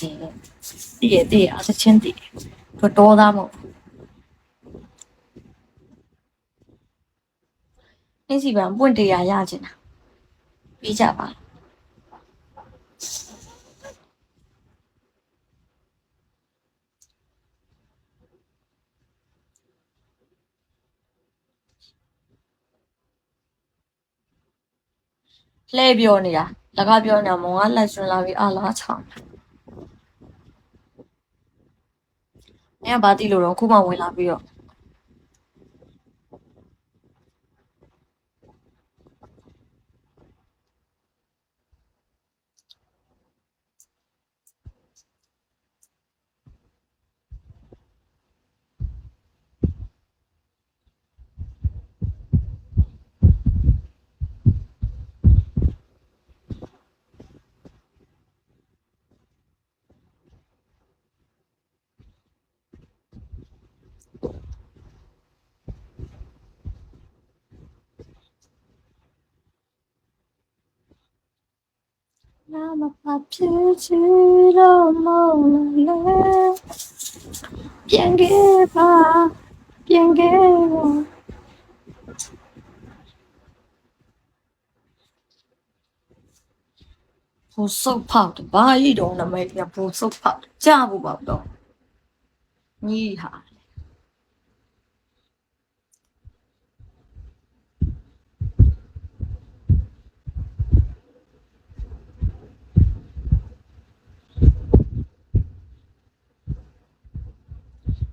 တည်ရအစချင်းတည်တော်သားမို့အင်းစီပံပွင့်တရားရချင်တာပြီးကြပါလှည့်ပြောနေတာလကားပြောနေတာမောင်ကလက်ဆွလာပြီးအလားချောင်းအဲ့ဘာတိလို့တော့ခုမှဝင်လာပြီးတော့那么怕脾气都懵了，变给吧，变给我。不手跑的，把一种那么也不手跑的，架不跑的，你哈。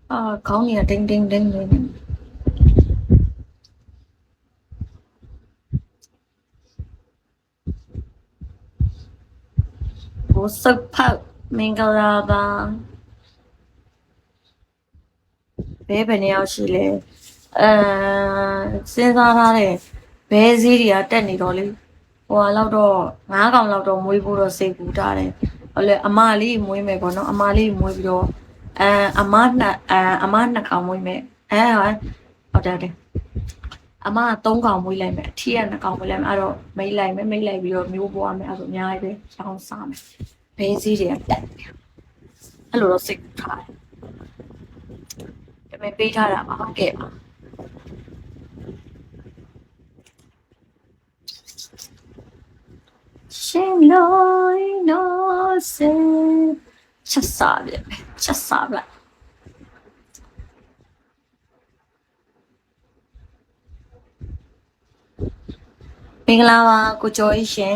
啊，考你啊，叮叮叮叮叮。不手跑，明个啦吧？别本来要是嘞，စဉ်းစားထားတဲ့ဘဲစည်းတွေကတက်နေတော့လေဟိုကတော့9កောင်လောက်တော့မွေးဖို့တော့စိတ်ပူထားတယ်ဟိုလေအမလေးမွေးမယ်ပေါ့နော်အမလေးမွေးပြီးတော့အမ2កောင်မွေးမယ်ဟုတ်တယ်အမ3កောင်မွေးလိုက်မယ်အထီးက2កောင်မွေးလိုက်မယ်အဲ့တော့မိတ်လိုက်မယ်ပြီးတော့မျိုးပွားမယ်အဲ့ဆိုအများကြီးပဲချောင်းစားမယ်ဘဲစည်းတွေကတက်နေအဲ့လိုတော့စိတ်ပူထားတယ်ဒါပေမဲ့ပေးထားတာပါဟုတ်ကဲ့ပါရှင်လို့နော်စေချက်စားပြမယ်ချက်စားလိုက်မင်္ဂလာပါကိုကျော်ကြီးရှင်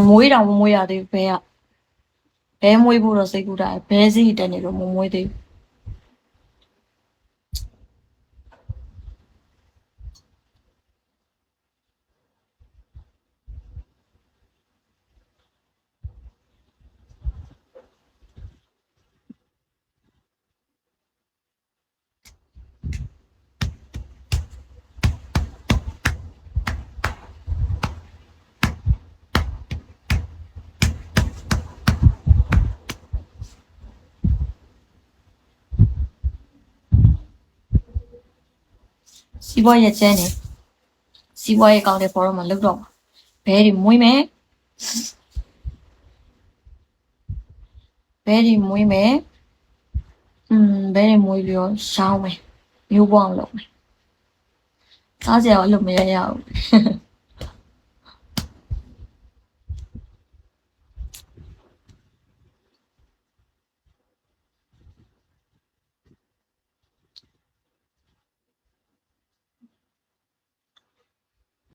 မွေးတောင်မမွေးရသေးဘူးဘဲကဘဲမွေးဖို့တော့စိတ်ကူးတာဘဲစီတက်နေတော့မမွေးသေးဘူးစီးပွားရေးကျန်းနေစီးပွားရေးကောင်းတဲ့ဖော်ရမှာလောက်တော့ဘဲဒီမွေးမယ်ဘဲဒီမွေးမယ်ဘဲဒီမွေးပြီးတော့ရှောင်းမယ်မျိုးပွားအောင်လုပ်မယ်စားစရာအလုပ်မရရဘူး